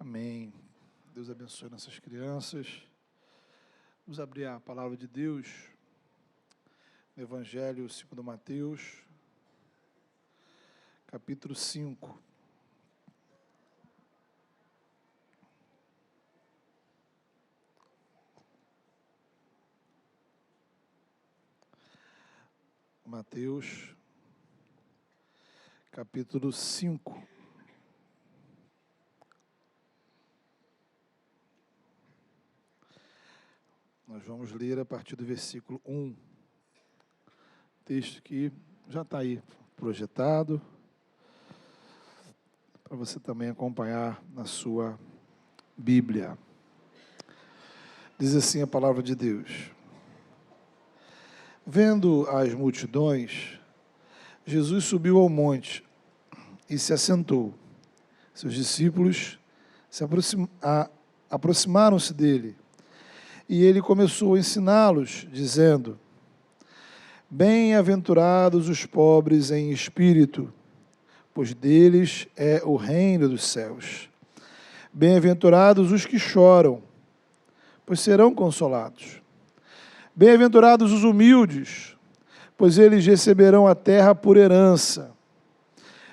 Amém. Deus abençoe nossas crianças. Vamos abrir a palavra de Deus no Evangelho segundo Mateus, capítulo 5. Mateus, capítulo 5. Nós vamos ler a partir do versículo 1. Texto que já está aí projetado, para você também acompanhar na sua Bíblia. Diz assim a palavra de Deus. Vendo as multidões, Jesus subiu ao monte e se assentou. Seus discípulos aproximaram-se dele. E ele começou a ensiná-los, dizendo: Bem-aventurados os pobres em espírito, pois deles é o reino dos céus. Bem-aventurados os que choram, pois serão consolados. Bem-aventurados os humildes, pois eles receberão a terra por herança.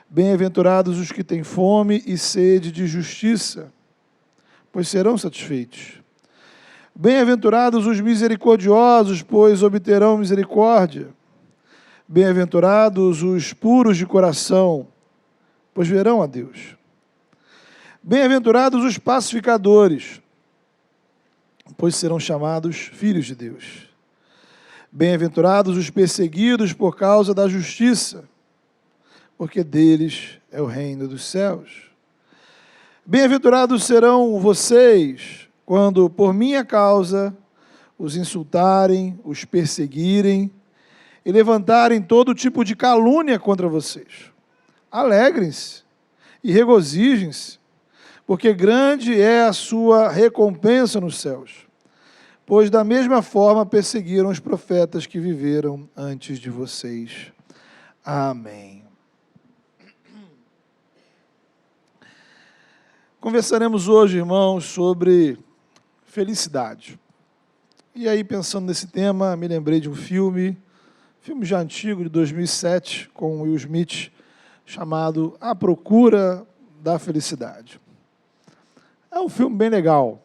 Bem-aventurados os que têm fome e sede de justiça, pois serão satisfeitos. Bem-aventurados os misericordiosos, pois obterão misericórdia. Bem-aventurados os puros de coração, pois verão a Deus. Bem-aventurados os pacificadores, pois serão chamados filhos de Deus. Bem-aventurados os perseguidos por causa da justiça, porque deles é o reino dos céus. Bem-aventurados serão vocês, quando por minha causa os insultarem, os perseguirem e levantarem todo tipo de calúnia contra vocês. Alegrem-se e regozijem-se, porque grande é a sua recompensa nos céus, pois da mesma forma perseguiram os profetas que viveram antes de vocês. Amém. Conversaremos hoje, irmãos, sobre felicidade. E aí, pensando nesse tema, me lembrei de um filme já antigo, de 2007, com Will Smith, chamado A Procura da Felicidade. É um filme bem legal,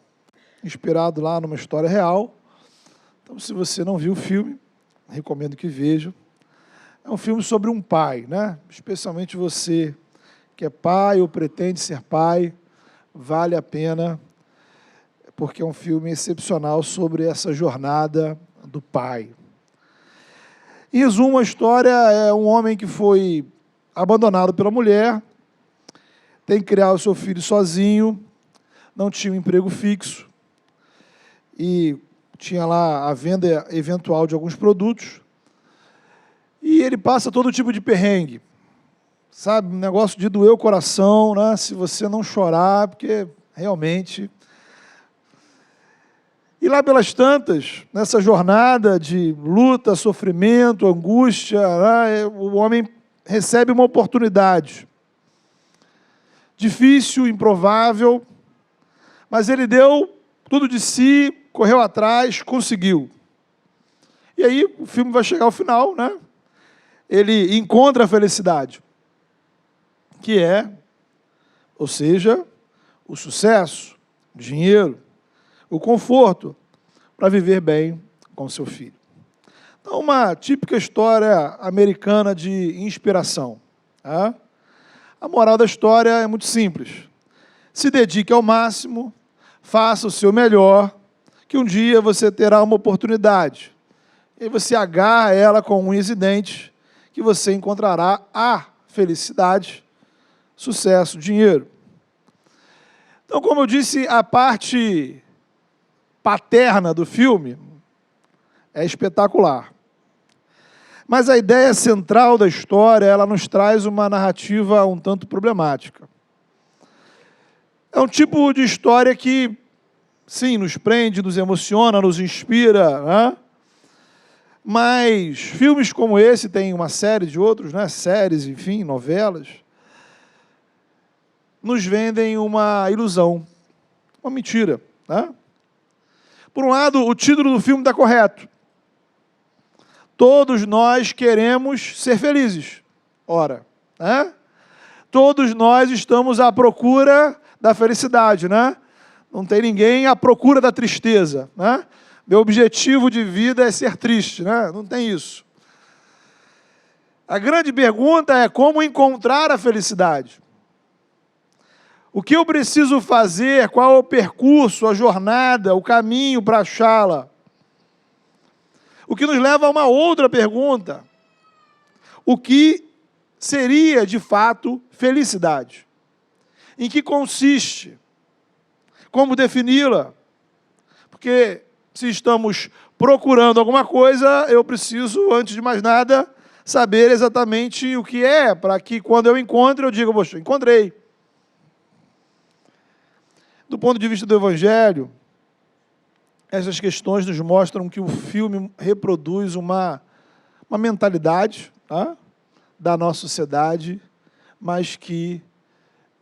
inspirado lá numa história real. Então, se você não viu o filme, recomendo que veja. É um filme sobre um pai, né? Especialmente você que é pai ou pretende ser pai, vale a pena, porque é um filme excepcional sobre essa jornada do pai. Em resumo, a história é um homem que foi abandonado pela mulher, tem que criar o seu filho sozinho, não tinha um emprego fixo, e tinha lá a venda eventual de alguns produtos, e ele passa todo tipo de perrengue, sabe, um negócio de doer o coração, né? Se você não chorar, porque realmente... E lá pelas tantas, nessa jornada de luta, sofrimento, angústia, né, o homem recebe uma oportunidade. Difícil, improvável, mas ele deu tudo de si, correu atrás, conseguiu. E aí o filme vai chegar ao final, né? Ele encontra a felicidade, que é, ou seja, o sucesso, o dinheiro, o conforto para viver bem com seu filho. Então, uma típica história americana de inspiração. Tá? A moral da história é muito simples. Se dedique ao máximo, faça o seu melhor, que um dia você terá uma oportunidade. E aí você agarra ela com unhas e dentes, que você encontrará a felicidade, sucesso, dinheiro. Então, como eu disse, a parte paterna do filme é espetacular. Mas a ideia central da história, ela nos traz uma narrativa um tanto problemática. É um tipo de história que, sim, nos prende, nos emociona, nos inspira, né? Mas filmes como esse, tem uma série de outros, né? Séries, enfim, novelas, nos vendem uma ilusão. uma mentira. Né? Por um lado, o título do filme está correto. Todos nós queremos ser felizes. Ora, né? Todos nós estamos à procura da felicidade, né? Não tem ninguém à procura da tristeza, né? Meu objetivo de vida é ser triste, né? Não tem isso. A grande pergunta é como encontrar a felicidade. O que eu preciso fazer? Qual é o percurso, a jornada, o caminho para achá-la? O que nos leva a uma outra pergunta. O que seria, de fato, felicidade? Em que consiste? Como defini-la? Porque se estamos procurando alguma coisa, eu preciso, antes de mais nada, saber exatamente o que é, para que quando eu encontre, eu diga, poxa, encontrei. Do ponto de vista do Evangelho, essas questões nos mostram que o filme reproduz uma mentalidade, tá, da nossa sociedade, mas que,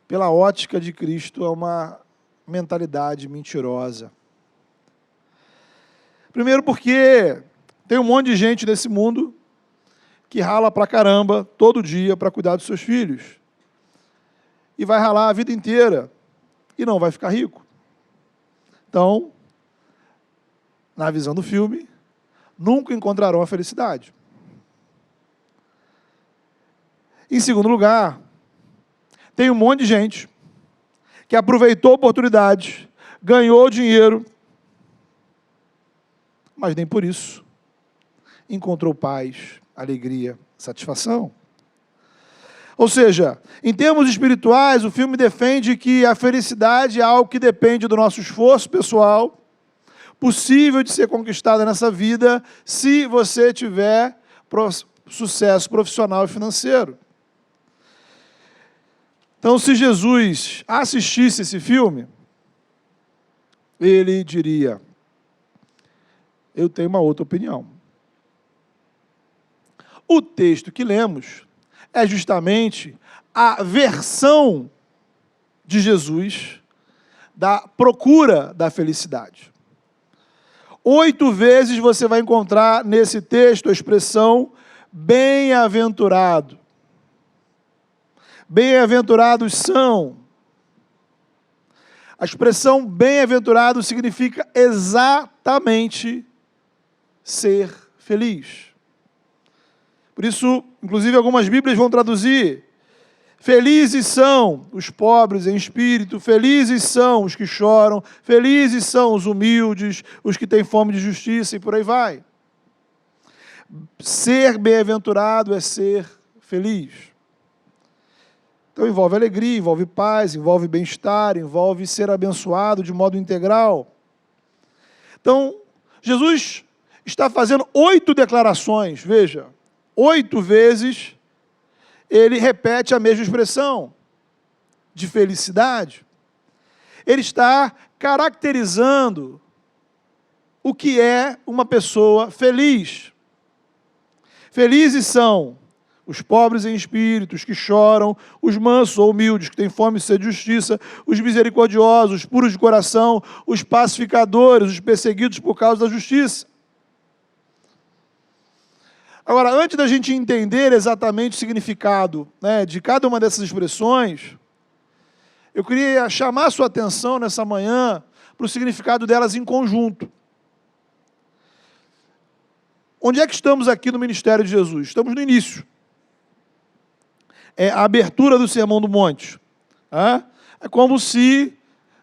pela ótica de Cristo, é uma mentalidade mentirosa. Primeiro porque tem um monte de gente nesse mundo que rala pra caramba todo dia para cuidar dos seus filhos. E vai ralar a vida inteira e não vai ficar rico. Então, na visão do filme, nunca encontrarão a felicidade. Em segundo lugar, tem um monte de gente que aproveitou oportunidades, ganhou dinheiro, mas nem por isso encontrou paz, alegria, satisfação. Ou seja, em termos espirituais, o filme defende que a felicidade é algo que depende do nosso esforço pessoal, possível de ser conquistada nessa vida, se você tiver sucesso profissional e financeiro. Então, se Jesus assistisse esse filme, ele diria, eu tenho uma outra opinião. O texto que lemos é justamente a versão de Jesus da procura da felicidade. 8 vezes você vai encontrar nesse texto a expressão bem-aventurado. Bem-aventurados são. A expressão bem-aventurado significa exatamente ser feliz. Por isso, inclusive, algumas Bíblias vão traduzir: felizes são os pobres em espírito, felizes são os que choram, felizes são os humildes, os que têm fome de justiça, e por aí vai. Ser bem-aventurado é ser feliz. Então envolve alegria, envolve paz, envolve bem-estar, envolve ser abençoado de modo integral. Então, Jesus está fazendo 8 declarações, veja, 8 vezes ele repete a mesma expressão de felicidade. Ele está caracterizando o que é uma pessoa feliz. Felizes são os pobres em espírito, os que choram, os mansos ou humildes, que têm fome e sede de justiça, os misericordiosos, os puros de coração, os pacificadores, os perseguidos por causa da justiça. Agora, antes da gente entender exatamente o significado, né, de cada uma dessas expressões, eu queria chamar a sua atenção nessa manhã para o significado delas em conjunto. Onde é que estamos aqui no ministério de Jesus? Estamos no início. É a abertura do Sermão do Monte. Tá? É como se,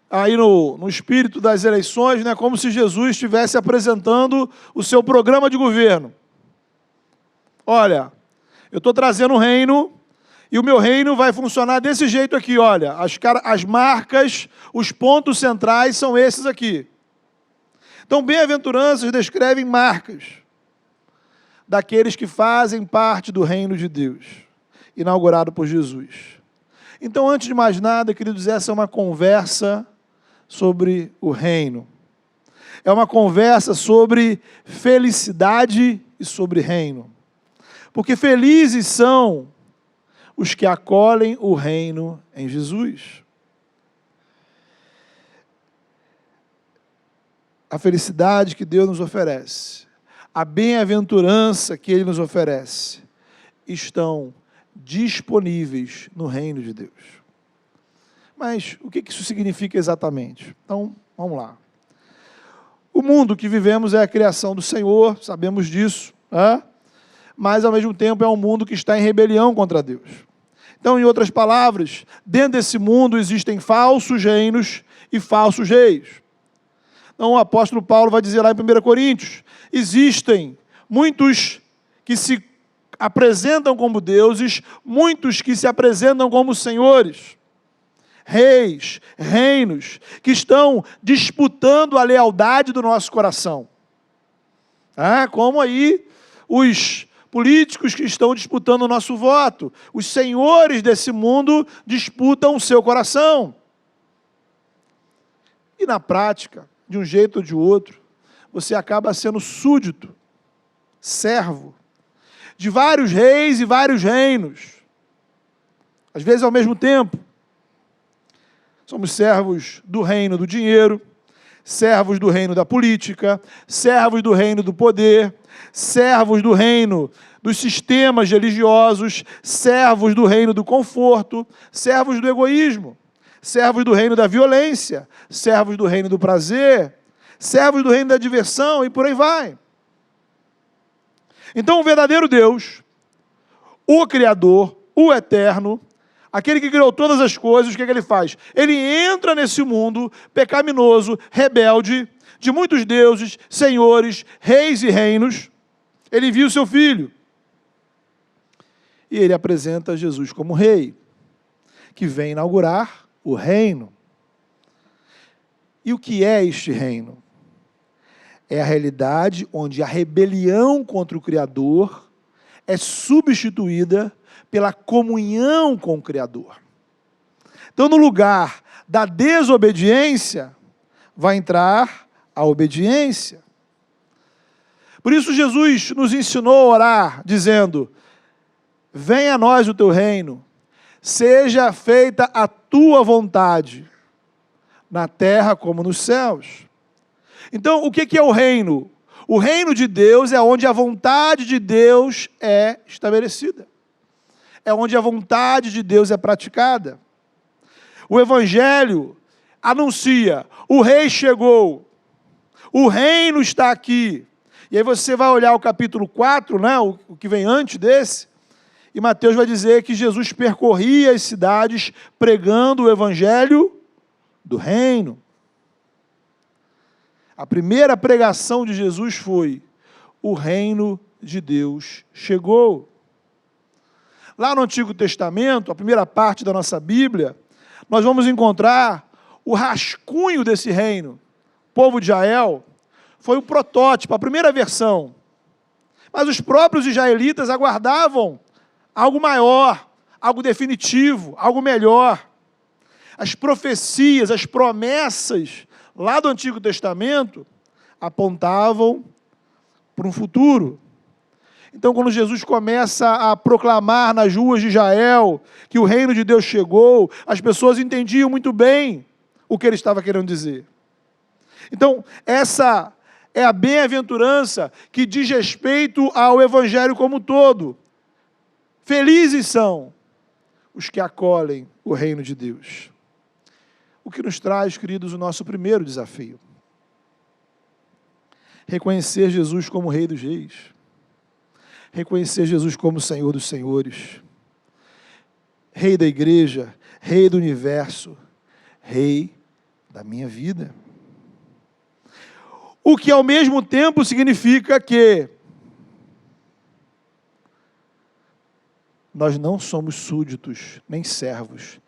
aí no espírito das eleições, né, como se Jesus estivesse apresentando o seu programa de governo. Olha, eu estou trazendo um reino, e o meu reino vai funcionar desse jeito aqui, olha, as marcas, os pontos centrais são esses aqui. Então, bem-aventuranças descrevem marcas daqueles que fazem parte do reino de Deus, inaugurado por Jesus. Então, antes de mais nada, queridos, essa é uma conversa sobre o reino. É uma conversa sobre felicidade e sobre reino. Porque felizes são os que acolhem o reino em Jesus. a felicidade que Deus nos oferece, a bem-aventurança que Ele nos oferece, estão disponíveis no reino de Deus. Mas o que isso significa exatamente? Então, vamos lá. O mundo que vivemos é a criação do Senhor, sabemos disso, mas ao mesmo tempo é um mundo que está em rebelião contra Deus. Então, em outras palavras, dentro desse mundo existem falsos reinos e falsos reis. Então, o apóstolo Paulo vai dizer lá em 1 Coríntios, existem muitos que se apresentam como deuses, muitos que se apresentam como senhores, reis, reinos, que estão disputando a lealdade do nosso coração. Como aí os políticos que estão disputando o nosso voto, os senhores desse mundo disputam o seu coração. E na prática, de um jeito ou de outro, você acaba sendo súdito, servo, de vários reis e vários reinos, às vezes ao mesmo tempo. Somos servos do reino do dinheiro, servos do reino da política, servos do reino do poder, servos do reino dos sistemas religiosos, servos do reino do conforto, servos do egoísmo, servos do reino da violência, servos do reino do prazer, servos do reino da diversão e por aí vai. Então o verdadeiro Deus, o Criador, o Eterno, aquele que criou todas as coisas, o que ele faz? Ele entra nesse mundo pecaminoso, rebelde, de muitos deuses, senhores, reis e reinos. Ele envia o seu Filho. E ele apresenta Jesus como rei, que vem inaugurar o reino. E o que é este reino? É a realidade onde a rebelião contra o Criador é substituída pela comunhão com o Criador. Então, no lugar da desobediência, vai entrar a obediência. Por isso, Jesus nos ensinou a orar, dizendo: venha a nós o teu reino, seja feita a tua vontade, na terra como nos céus. Então, o que é o reino? O reino de Deus é onde a vontade de Deus é estabelecida. É onde a vontade de Deus é praticada. O Evangelho anuncia: o rei chegou, o reino está aqui. E aí você vai olhar o capítulo 4, o que vem antes desse, e Mateus vai dizer que Jesus percorria as cidades pregando o Evangelho do reino. A primeira pregação de Jesus foi: o reino de Deus chegou. Lá no Antigo Testamento, a primeira parte da nossa Bíblia, nós vamos encontrar o rascunho desse reino. O povo de Israel foi o protótipo, a primeira versão. Mas os próprios israelitas aguardavam algo maior, algo definitivo, algo melhor. As profecias, as promessas lá do Antigo Testamento apontavam para um futuro. Então, quando Jesus começa a proclamar nas ruas de Israel que o reino de Deus chegou, as pessoas entendiam muito bem o que ele estava querendo dizer. Então, essa é a bem-aventurança que diz respeito ao Evangelho como um todo. Felizes são os que acolhem o reino de Deus. O que nos traz, queridos, o nosso primeiro desafio. Reconhecer Jesus como Rei dos Reis. Reconhecer Jesus como Senhor dos Senhores. Rei da igreja, Rei do universo, Rei da minha vida. O que ao mesmo tempo significa que nós não somos súditos, nem servos.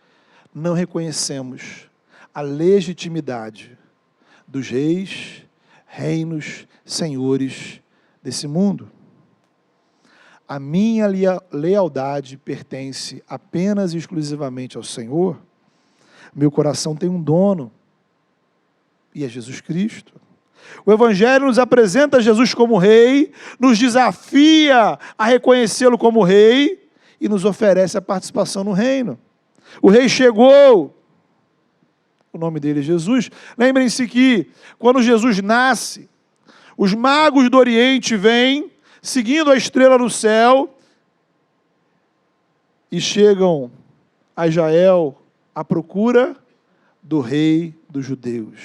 Não reconhecemos a legitimidade dos reis, reinos, senhores desse mundo. A minha lealdade pertence apenas e exclusivamente ao Senhor. Meu coração tem um dono, e é Jesus Cristo. O Evangelho nos apresenta Jesus como Rei, nos desafia a reconhecê-lo como Rei e nos oferece a participação no reino. O Rei chegou. o nome dele é Jesus. Lembrem-se que, quando Jesus nasce, os magos do Oriente vêm, seguindo a estrela no céu, e chegam a Israel à procura do rei dos judeus.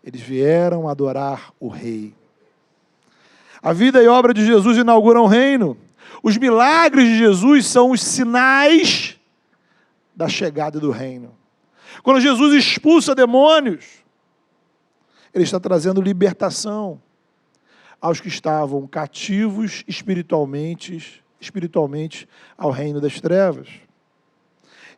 Eles vieram adorar o rei. A vida e obra de Jesus inauguram o reino. Os milagres de Jesus são os sinais da chegada do reino. Quando Jesus expulsa demônios, ele está trazendo libertação aos que estavam cativos espiritualmente ao reino das trevas.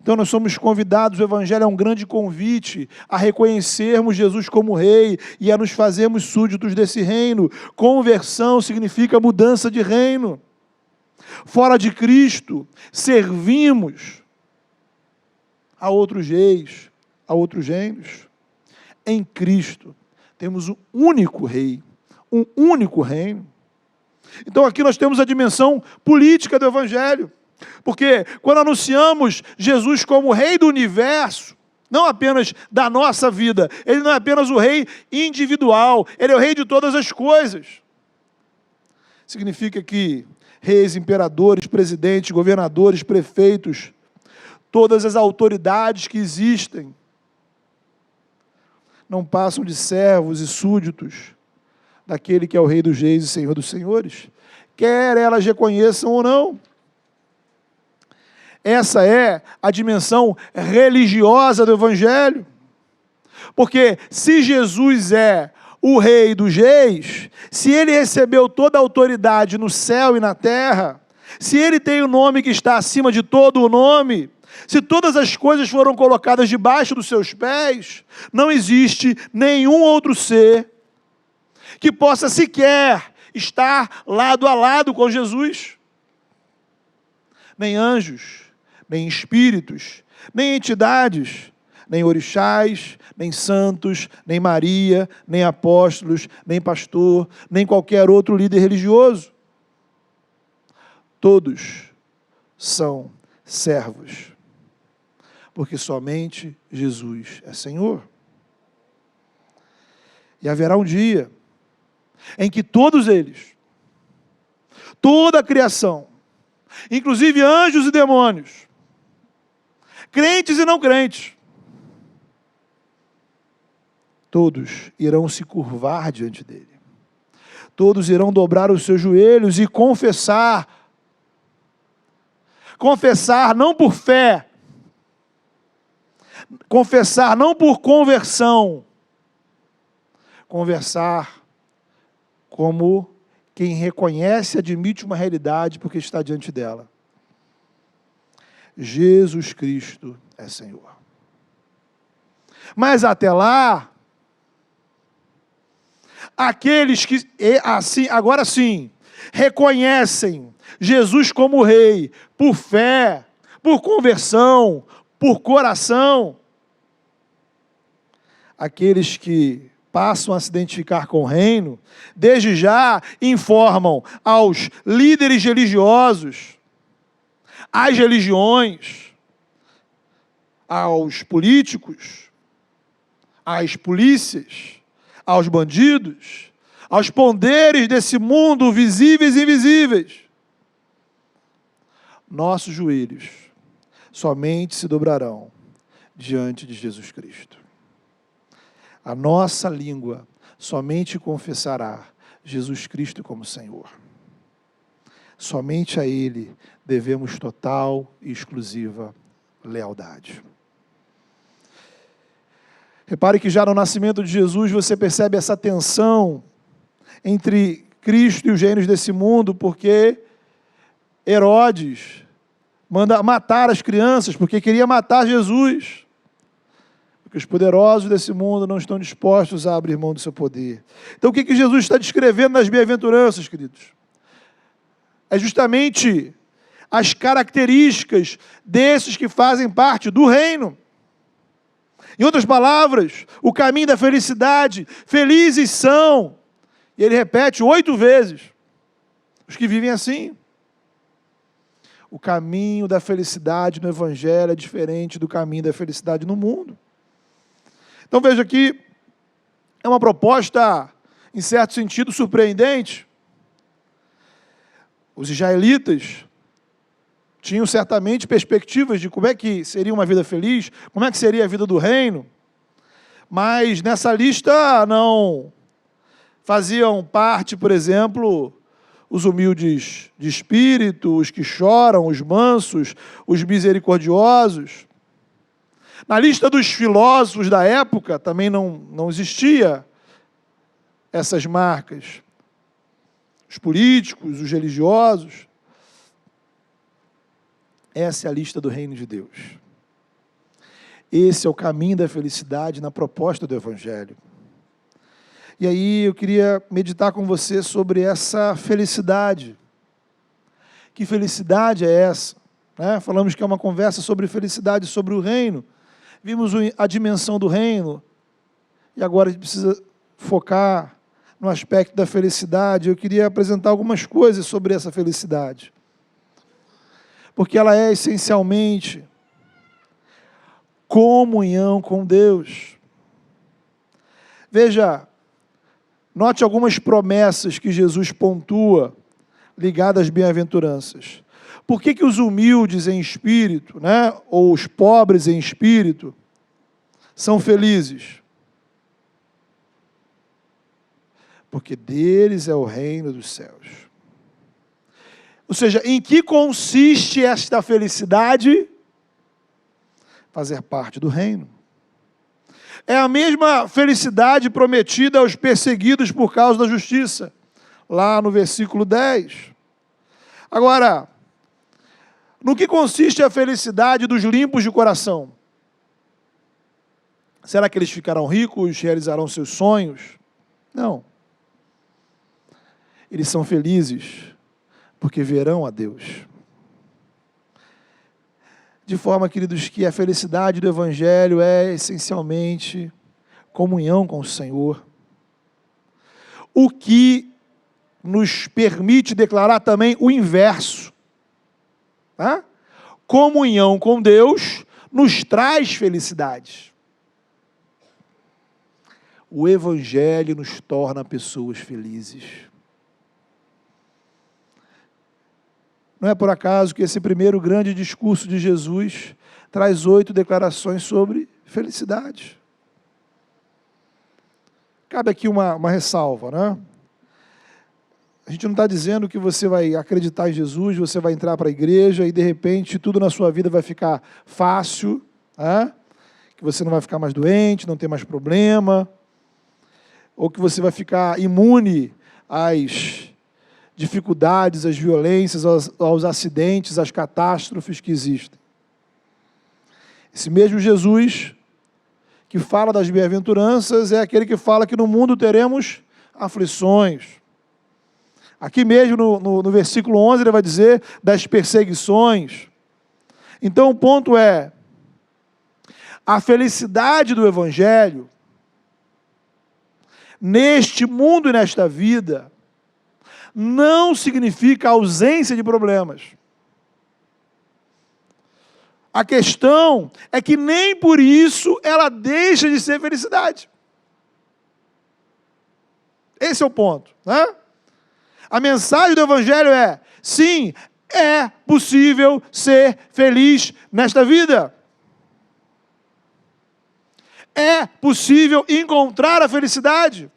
Então nós somos convidados, o Evangelho é um grande convite a reconhecermos Jesus como Rei e a nos fazermos súditos desse reino. Conversão significa mudança de reino. Fora de Cristo, servimos a outros reis, a outros reinos. Em Cristo, temos um único Rei, um único reino. Então aqui nós temos a dimensão política do Evangelho. Porque quando anunciamos Jesus como Rei do universo, não apenas da nossa vida, Ele não é apenas o Rei individual, Ele é o Rei de todas as coisas. Significa que reis, imperadores, presidentes, governadores, prefeitos, todas as autoridades que existem, não passam de servos e súditos daquele que é o Rei dos reis e Senhor dos senhores, quer elas reconheçam ou não. Essa é a dimensão religiosa do Evangelho. Porque se Jesus é o Rei dos reis, se Ele recebeu toda a autoridade no céu e na terra, se Ele tem o nome que está acima de todo o nome, se todas as coisas foram colocadas debaixo dos seus pés, não existe nenhum outro ser que possa sequer estar lado a lado com Jesus. Nem anjos, nem espíritos, nem entidades, nem orixás, nem santos, nem Maria, nem apóstolos, nem pastor, nem qualquer outro líder religioso. Todos são servos, porque somente Jesus é Senhor. E haverá um dia em que todos eles, toda a criação, inclusive anjos e demônios, crentes e não crentes, todos irão se curvar diante dele. Todos irão dobrar os seus joelhos e confessar. Confessar não por fé, confessar não por conversão, conversar como quem reconhece e admite uma realidade porque está diante dela. Jesus Cristo é Senhor. Mas até lá, aqueles que, assim, agora sim, reconhecem Jesus como Rei, por fé, por conversão, por coração, aqueles que passam a se identificar com o reino, desde já informam aos líderes religiosos, às religiões, aos políticos, às polícias, aos bandidos, aos poderes desse mundo, visíveis e invisíveis. Nossos joelhos somente se dobrarão diante de Jesus Cristo. A nossa língua somente confessará Jesus Cristo como Senhor. Somente a Ele devemos total e exclusiva lealdade. Repare que já no nascimento de Jesus você percebe essa tensão entre Cristo e os reinos desse mundo, porque Herodes manda matar as crianças, porque queria matar Jesus. Porque os poderosos desse mundo não estão dispostos a abrir mão do seu poder. Então o que Jesus está descrevendo nas bem-aventuranças, queridos? É justamente as características desses que fazem parte do reino. Em outras palavras, o caminho da felicidade, felizes são, e ele repete 8 vezes, os que vivem assim. O caminho da felicidade no Evangelho é diferente do caminho da felicidade no mundo. Então veja que é uma proposta, em certo sentido, surpreendente. Os israelitas tinham certamente perspectivas de como é que seria uma vida feliz, como é que seria a vida do reino, mas nessa lista não faziam parte, por exemplo, os humildes de espírito, os que choram, os mansos, os misericordiosos. Na lista dos filósofos da época também não existia essas marcas. Os políticos, os religiosos. Essa é a lista do reino de Deus. Esse é o caminho da felicidade na proposta do Evangelho. E aí eu queria meditar com você sobre essa felicidade. Que felicidade é essa? Falamos que é uma conversa sobre felicidade, sobre o reino. Vimos a dimensão do reino. E agora a gente precisa focar no aspecto da felicidade. Eu queria apresentar algumas coisas sobre essa felicidade. Porque ela é essencialmente comunhão com Deus. Veja, note algumas promessas que Jesus pontua ligadas às bem-aventuranças. Por que os humildes em espírito, ou os pobres em espírito, são felizes? Porque deles é o reino dos céus. Ou seja, em que consiste esta felicidade? Fazer parte do reino. É a mesma felicidade prometida aos perseguidos por causa da justiça, lá no versículo 10. Agora, no que consiste a felicidade dos limpos de coração? Será que eles ficarão ricos, realizarão seus sonhos? Não. Eles são felizes porque verão a Deus. De forma, queridos, que a felicidade do Evangelho é essencialmente comunhão com o Senhor. O que nos permite declarar também o inverso. Comunhão com Deus nos traz felicidade. O Evangelho nos torna pessoas felizes. Não é por acaso que esse primeiro grande discurso de Jesus traz 8 declarações sobre felicidade. Cabe aqui uma ressalva, A gente não está dizendo que você vai acreditar em Jesus, você vai entrar para a igreja e, de repente, tudo na sua vida vai ficar fácil, que você não vai ficar mais doente, não ter mais problema, ou que você vai ficar imune às dificuldades, às violências, aos acidentes, às catástrofes que existem. Esse mesmo Jesus que fala das bem-aventuranças é aquele que fala que no mundo teremos aflições. Aqui mesmo no versículo 11 ele vai dizer das perseguições. Então o ponto é, a felicidade do Evangelho, neste mundo e nesta vida, não significa ausência de problemas. A questão é que nem por isso ela deixa de ser felicidade. Esse é o ponto, A mensagem do Evangelho é, sim, é possível ser feliz nesta vida. É possível encontrar a felicidade.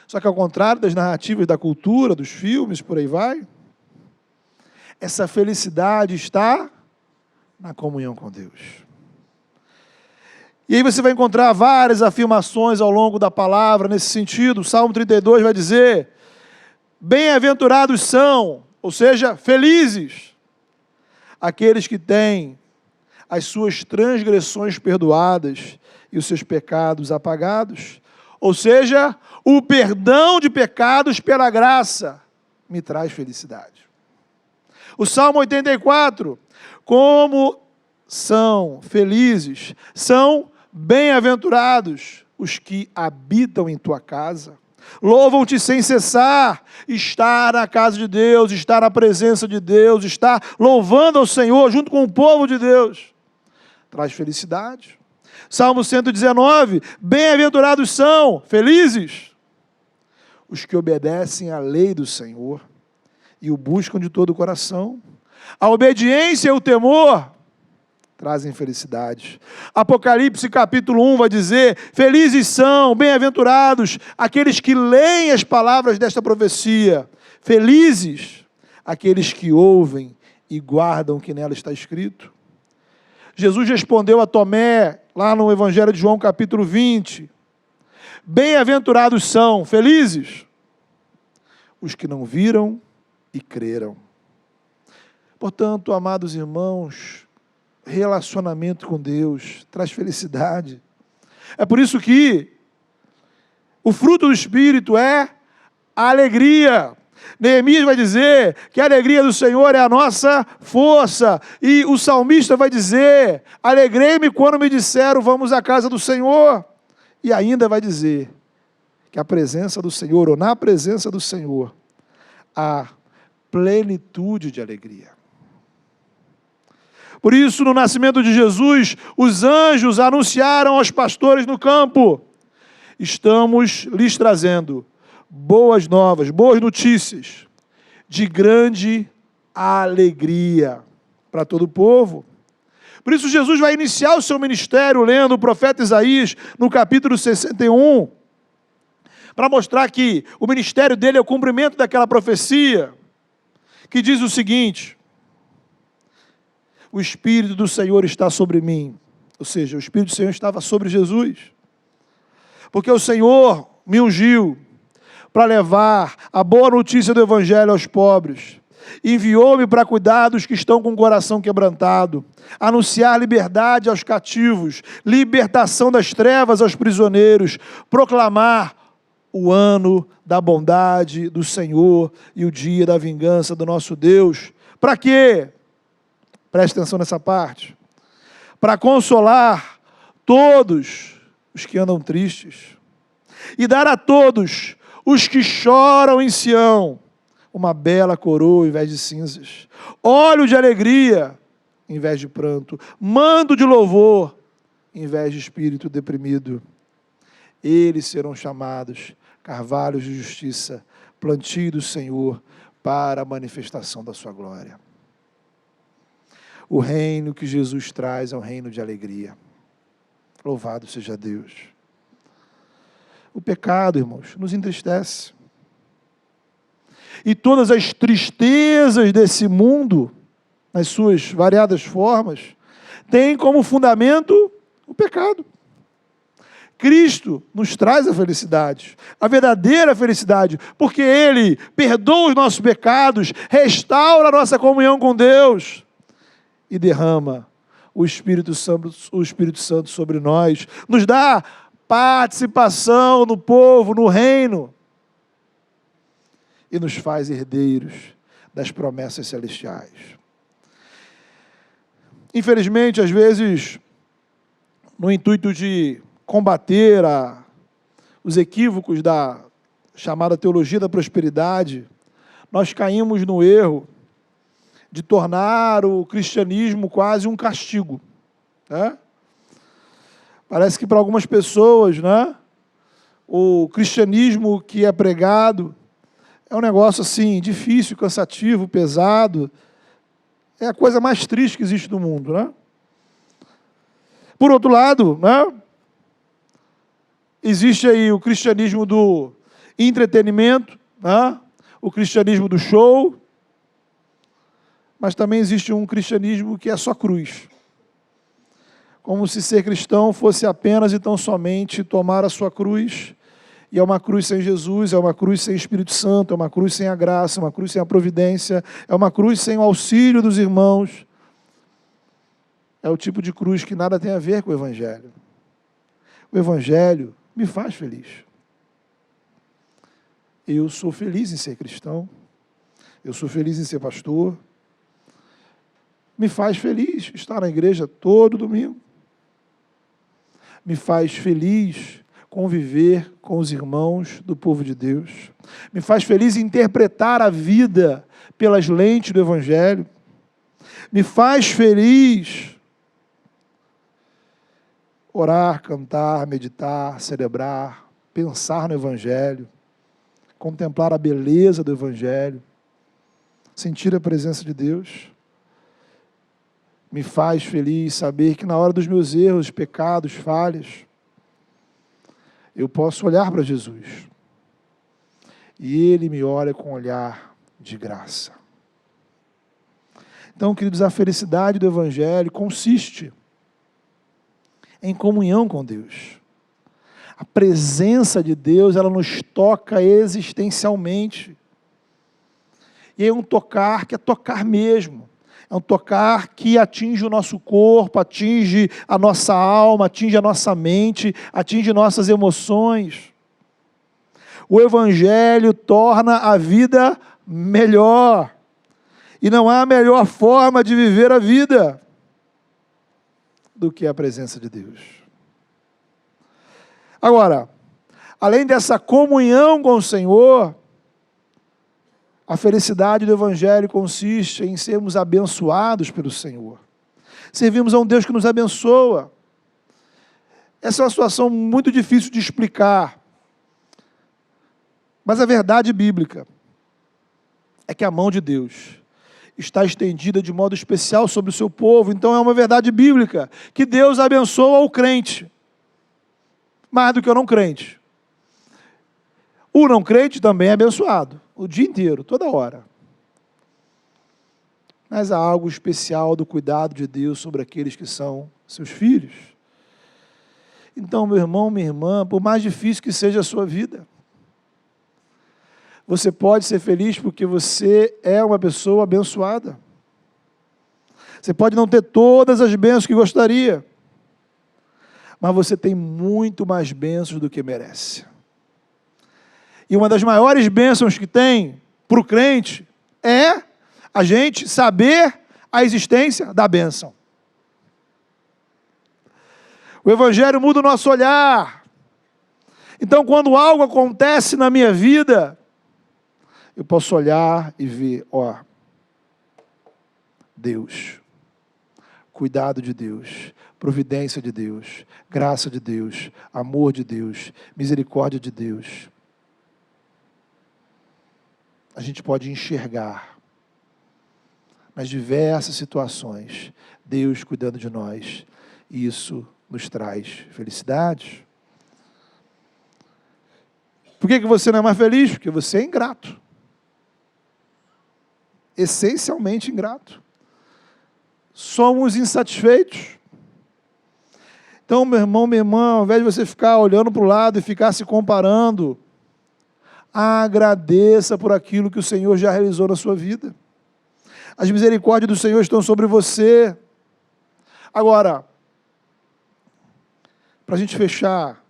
Só que ao contrário das narrativas da cultura, dos filmes, por aí vai, essa felicidade está na comunhão com Deus. E aí você vai encontrar várias afirmações ao longo da palavra nesse sentido. O Salmo 32 vai dizer, bem-aventurados são, ou seja, felizes, aqueles que têm as suas transgressões perdoadas e os seus pecados apagados. Ou seja, o perdão de pecados pela graça me traz felicidade. O Salmo 84, como são felizes, são bem-aventurados os que habitam em tua casa. Louvam-te sem cessar, estar na casa de Deus, estar na presença de Deus, estar louvando ao Senhor junto com o povo de Deus. Traz felicidade. Salmo 119, bem-aventurados são, felizes, os que obedecem à lei do Senhor e o buscam de todo o coração. A obediência e o temor trazem felicidade. Apocalipse capítulo 1 vai dizer, felizes são, bem-aventurados, aqueles que leem as palavras desta profecia. Felizes, aqueles que ouvem e guardam o que nela está escrito. Jesus respondeu a Tomé, lá no Evangelho de João capítulo 20, bem-aventurados são, felizes, os que não viram e creram. Portanto, amados irmãos, relacionamento com Deus traz felicidade. É por isso que o fruto do Espírito é a alegria. Neemias vai dizer que a alegria do Senhor é a nossa força. E o salmista vai dizer, alegrei-me quando me disseram, vamos à casa do Senhor. E ainda vai dizer que a presença do Senhor, ou na presença do Senhor, há plenitude de alegria. Por isso, no nascimento de Jesus, os anjos anunciaram aos pastores no campo, estamos lhes trazendo boas novas, boas notícias, de grande alegria para todo o povo. Por isso Jesus vai iniciar o seu ministério lendo o profeta Isaías no capítulo 61, para mostrar que o ministério dele é o cumprimento daquela profecia, que diz o seguinte, o Espírito do Senhor está sobre mim, ou seja, o Espírito do Senhor estava sobre Jesus, porque o Senhor me ungiu para levar a boa notícia do Evangelho aos pobres. Enviou-me para cuidar dos que estão com o coração quebrantado, anunciar liberdade aos cativos, libertação das trevas aos prisioneiros, proclamar o ano da bondade do Senhor e o dia da vingança do nosso Deus. Para quê? Preste atenção nessa parte. Para consolar todos os que andam tristes e dar a todos os que choram em Sião, uma bela coroa ao invés de cinzas, óleo de alegria em vez de pranto, manto de louvor em vez de espírito deprimido. Eles serão chamados carvalhos de justiça, plantio do Senhor para a manifestação da sua glória. O reino que Jesus traz é um reino de alegria. Louvado seja Deus. O pecado, irmãos, nos entristece. E todas as tristezas desse mundo, nas suas variadas formas, têm como fundamento o pecado. Cristo nos traz a felicidade, a verdadeira felicidade, porque Ele perdoa os nossos pecados, restaura a nossa comunhão com Deus e derrama o Espírito Santo sobre nós, nos dá participação no povo, no reino, e nos faz herdeiros das promessas celestiais. Infelizmente, às vezes, no intuito de combater os equívocos da chamada teologia da prosperidade, nós caímos no erro de tornar o cristianismo quase um castigo, né? Parece que para algumas pessoas, né, o cristianismo que é pregado é um negócio assim, difícil, cansativo, pesado, é a coisa mais triste que existe no mundo, né? Por outro lado, né, existe aí o cristianismo do entretenimento, né, o cristianismo do show, mas também existe um cristianismo que é só cruz. Como se ser cristão fosse apenas e tão somente tomar a sua cruz, e é uma cruz sem Jesus, é uma cruz sem Espírito Santo, é uma cruz sem a graça, é uma cruz sem a providência, é uma cruz sem o auxílio dos irmãos. É o tipo de cruz que nada tem a ver com o Evangelho. O Evangelho me faz feliz. Eu sou feliz em ser cristão, eu sou feliz em ser pastor, me faz feliz estar na igreja todo domingo, me faz feliz conviver com os irmãos do povo de Deus, me faz feliz interpretar a vida pelas lentes do Evangelho, me faz feliz orar, cantar, meditar, celebrar, pensar no Evangelho, contemplar a beleza do Evangelho, sentir a presença de Deus. Me faz feliz saber que na hora dos meus erros, pecados, falhas, eu posso olhar para Jesus. E Ele me olha com um olhar de graça. Então, queridos, a felicidade do Evangelho consiste em comunhão com Deus. A presença de Deus, ela nos toca existencialmente. E é um tocar que é tocar mesmo. É um tocar que atinge o nosso corpo, atinge a nossa alma, atinge a nossa mente, atinge nossas emoções. O Evangelho torna a vida melhor. E não há melhor forma de viver a vida do que a presença de Deus. Agora, além dessa comunhão com o Senhor, a felicidade do Evangelho consiste em sermos abençoados pelo Senhor. Servimos a um Deus que nos abençoa. Essa é uma situação muito difícil de explicar. Mas a verdade bíblica é que a mão de Deus está estendida de modo especial sobre o seu povo. Então é uma verdade bíblica que Deus abençoa o crente, mais do que o não crente. O não crente também é abençoado, o dia inteiro, toda hora. Mas há algo especial do cuidado de Deus sobre aqueles que são seus filhos. Então, meu irmão, minha irmã, por mais difícil que seja a sua vida, você pode ser feliz porque você é uma pessoa abençoada. Você pode não ter todas as bênçãos que gostaria, mas você tem muito mais bênçãos do que merece. E uma das maiores bênçãos que tem para o crente é a gente saber a existência da bênção. O Evangelho muda o nosso olhar. Então, quando algo acontece na minha vida, eu posso olhar e ver, Deus, cuidado de Deus, providência de Deus, graça de Deus, amor de Deus, misericórdia de Deus. A gente pode enxergar nas diversas situações Deus cuidando de nós, e isso nos traz felicidade. Por que você não é mais feliz? Porque você é ingrato. Essencialmente ingrato. Somos insatisfeitos. Então, meu irmão, minha irmã, ao invés de você ficar olhando para o lado e ficar se comparando, agradeça por aquilo que o Senhor já realizou na sua vida. As misericórdias do Senhor estão sobre você. Agora, para a gente fechar,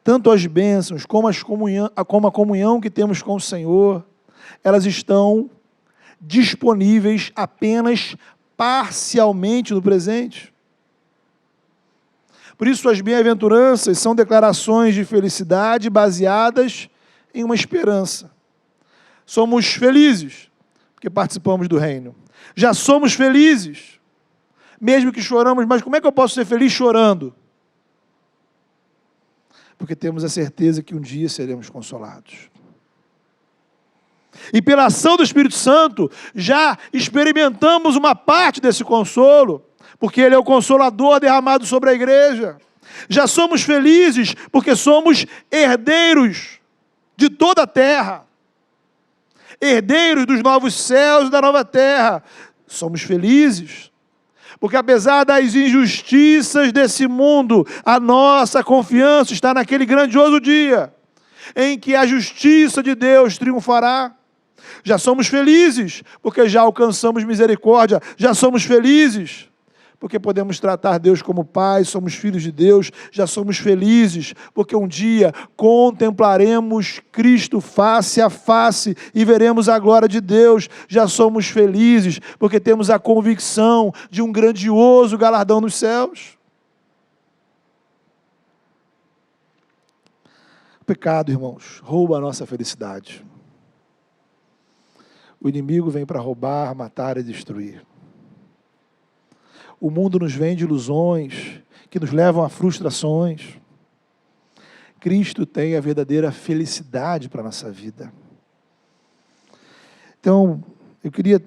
tanto as bênçãos como a comunhão que temos com o Senhor, elas estão disponíveis apenas parcialmente no presente. Por isso, as bem-aventuranças são declarações de felicidade baseadas em uma esperança. Somos felizes porque participamos do reino. Já somos felizes, mesmo que choramos, mas como é que eu posso ser feliz chorando? Porque temos a certeza que um dia seremos consolados. E pela ação do Espírito Santo, já experimentamos uma parte desse consolo, porque Ele é o Consolador derramado sobre a igreja. Já somos felizes, porque somos herdeiros de toda a terra. Herdeiros dos novos céus e da nova terra. Somos felizes, porque apesar das injustiças desse mundo, a nossa confiança está naquele grandioso dia, em que a justiça de Deus triunfará. Já somos felizes, porque já alcançamos misericórdia. Já somos felizes, porque podemos tratar Deus como Pai, somos filhos de Deus. Já somos felizes, porque um dia contemplaremos Cristo face a face e veremos a glória de Deus. Já somos felizes, porque temos a convicção de um grandioso galardão nos céus. O pecado, irmãos, rouba a nossa felicidade. O inimigo vem para roubar, matar e destruir. O mundo nos vende ilusões que nos levam a frustrações. Cristo tem a verdadeira felicidade para a nossa vida. Então, eu queria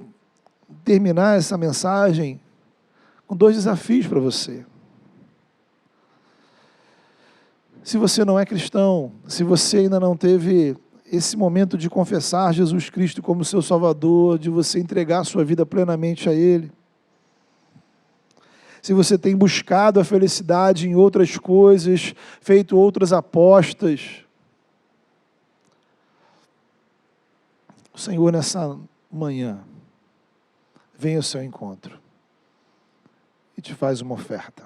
terminar essa mensagem com 2 desafios para você. Se você não é cristão, se você ainda não teve esse momento de confessar Jesus Cristo como seu Salvador, de você entregar a sua vida plenamente a Ele, se você tem buscado a felicidade em outras coisas, feito outras apostas, o Senhor nessa manhã vem ao seu encontro e te faz uma oferta.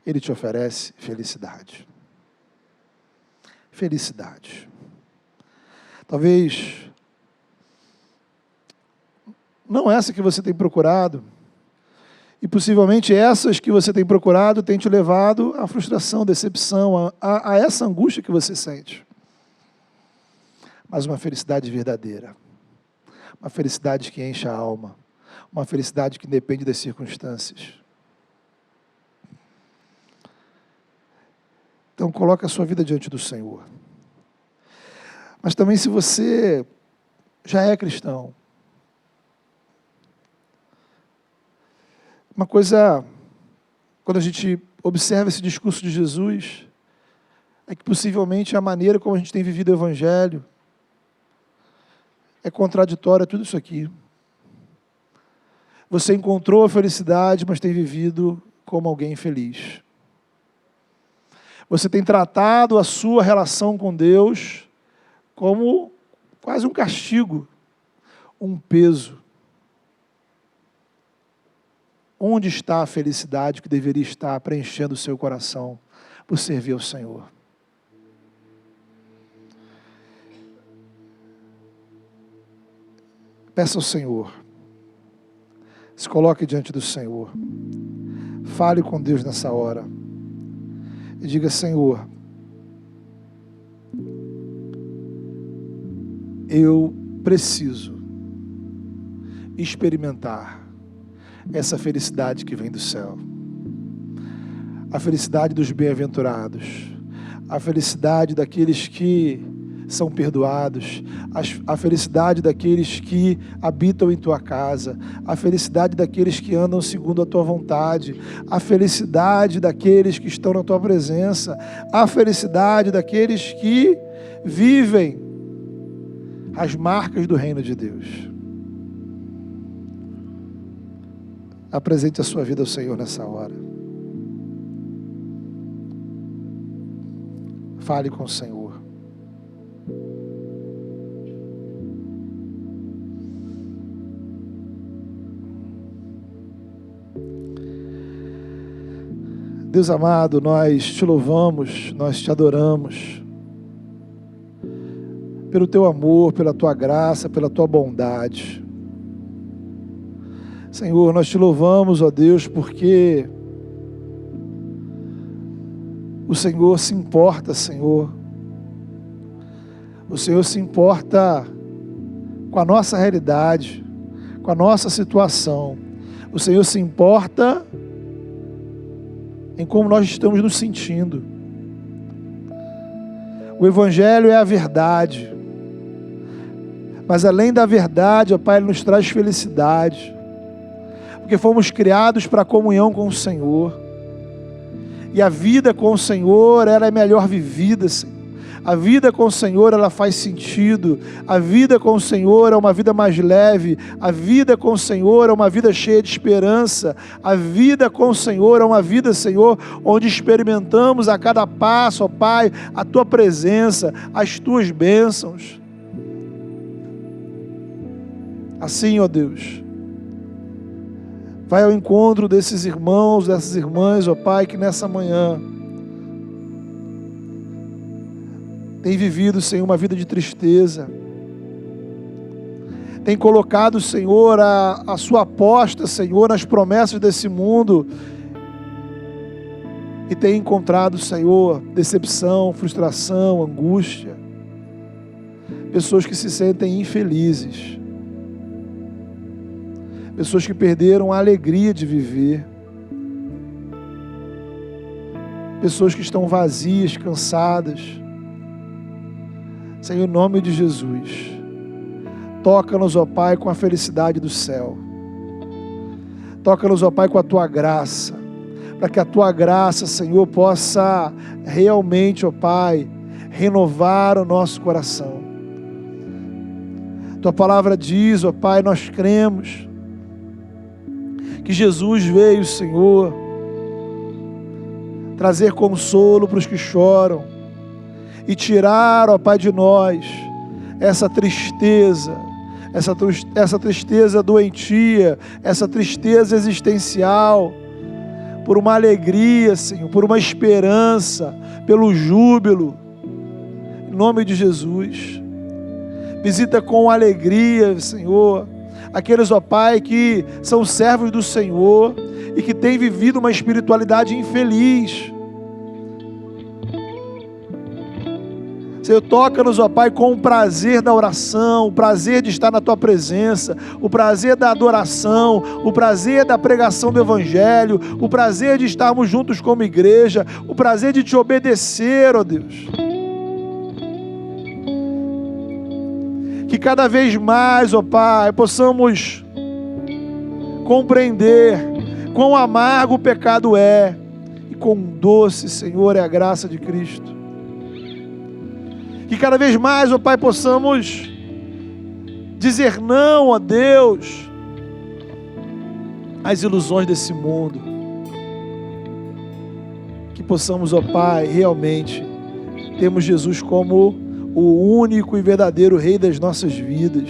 Ele te oferece felicidade. Felicidade. Talvez não essa que você tem procurado, e possivelmente essas que você tem procurado têm te levado à frustração, decepção, a essa angústia que você sente. Mas uma felicidade verdadeira. Uma felicidade que enche a alma. Uma felicidade que depende das circunstâncias. Então, coloque a sua vida diante do Senhor. Mas também, se você já é cristão, uma coisa, quando a gente observa esse discurso de Jesus, é que possivelmente a maneira como a gente tem vivido o Evangelho é contraditória a tudo isso aqui. Você encontrou a felicidade, mas tem vivido como alguém infeliz. Você tem tratado a sua relação com Deus como quase um castigo, um peso. Onde está a felicidade que deveria estar preenchendo o seu coração por servir ao Senhor? Peça ao Senhor. Se coloque diante do Senhor. Fale com Deus nessa hora. E diga: Senhor, eu preciso experimentar essa felicidade que vem do céu. A felicidade dos bem-aventurados. A felicidade daqueles que são perdoados. A felicidade daqueles que habitam em tua casa. A felicidade daqueles que andam segundo a tua vontade. A felicidade daqueles que estão na tua presença. A felicidade daqueles que vivem as marcas do reino de Deus. Apresente a sua vida ao Senhor nessa hora. Fale com o Senhor. Deus amado, nós te louvamos, nós te adoramos. Pelo teu amor, pela tua graça, pela tua bondade. Senhor, nós te louvamos, ó Deus, porque o Senhor se importa, Senhor. O Senhor se importa com a nossa realidade, com a nossa situação. O Senhor se importa em como nós estamos nos sentindo. O Evangelho é a verdade. Mas além da verdade, ó Pai, Ele nos traz felicidade. Porque fomos criados para a comunhão com o Senhor. E a vida com o Senhor, ela é melhor vivida, Senhor. A vida com o Senhor, ela faz sentido. A vida com o Senhor é uma vida mais leve. A vida com o Senhor é uma vida cheia de esperança. A vida com o Senhor é uma vida, Senhor, onde experimentamos a cada passo, ó Pai, a Tua presença, as Tuas bênçãos. Assim, ó Deus, vai ao encontro desses irmãos, dessas irmãs, ó Pai, que nessa manhã tem vivido, Senhor, uma vida de tristeza. Tem colocado, Senhor, a sua aposta, Senhor, nas promessas desse mundo. E tem encontrado, Senhor, decepção, frustração, angústia. Pessoas que se sentem infelizes. Pessoas que perderam a alegria de viver. pessoas que estão vazias, cansadas. Senhor, em nome de Jesus, toca-nos, ó Pai, com a felicidade do céu. Toca-nos, ó Pai, com a Tua graça, para que a Tua graça, Senhor, possa realmente, ó Pai, renovar o nosso coração. Tua palavra diz, ó Pai, nós cremos que Jesus veio, Senhor, trazer consolo para os que choram e tirar, ó Pai, de nós essa tristeza, essa tristeza doentia, essa tristeza existencial, por uma alegria, Senhor, por uma esperança, pelo júbilo, em nome de Jesus. Visita com alegria, Senhor, aqueles, ó Pai, que são servos do Senhor e que têm vivido uma espiritualidade infeliz. Senhor, toca-nos, ó Pai, com o prazer da oração, o prazer de estar na Tua presença, o prazer da adoração, o prazer da pregação do Evangelho, o prazer de estarmos juntos como igreja, o prazer de Te obedecer, ó Deus. Que cada vez mais, ó Pai, possamos compreender quão amargo o pecado é e quão doce, Senhor, é a graça de Cristo. Que cada vez mais, ó Pai, possamos dizer não, ó Deus, às ilusões desse mundo. Que possamos, ó Pai, realmente termos Jesus como o único e verdadeiro Rei das nossas vidas.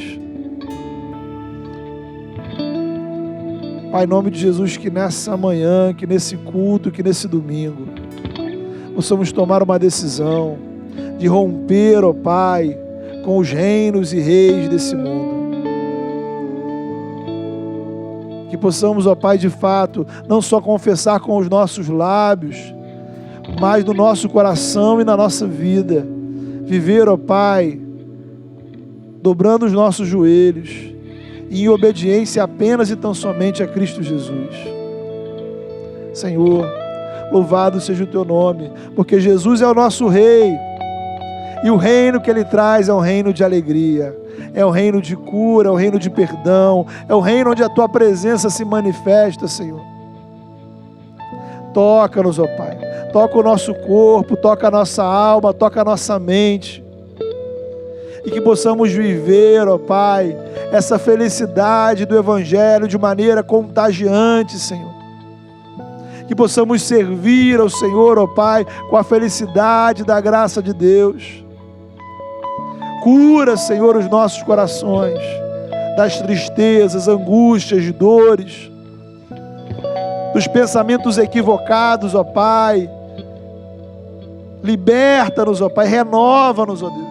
Pai, em nome de Jesus, que nessa manhã, que nesse culto, que nesse domingo, possamos tomar uma decisão de romper, ó Pai, com os reinos e reis desse mundo. Que possamos, ó Pai, de fato, não só confessar com os nossos lábios, mas no nosso coração e na nossa vida, viver, ó Pai, dobrando os nossos joelhos, em obediência apenas e tão somente a Cristo Jesus. Senhor, louvado seja o Teu nome, porque Jesus é o nosso Rei, e o reino que Ele traz é um reino de alegria, é um reino de cura, é um reino de perdão, é um reino onde a Tua presença se manifesta, Senhor. Toca-nos, ó Pai, toca o nosso corpo, toca a nossa alma, toca a nossa mente, e que possamos viver, ó Pai, essa felicidade do Evangelho de maneira contagiante, Senhor. Que possamos servir ao Senhor, ó Pai, com a felicidade da graça de Deus. Cura, Senhor, os nossos corações das tristezas, angústias, dores, dos pensamentos equivocados, ó Pai. Liberta-nos, ó Pai, renova-nos, ó Deus.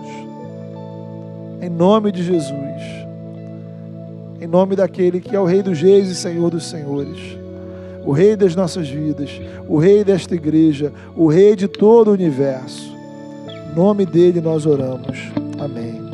Em nome de Jesus. Em nome daquele que é o Rei dos Reis e Senhor dos Senhores. O Rei das nossas vidas, o Rei desta igreja, o Rei de todo o universo. Em nome dele nós oramos. Amém.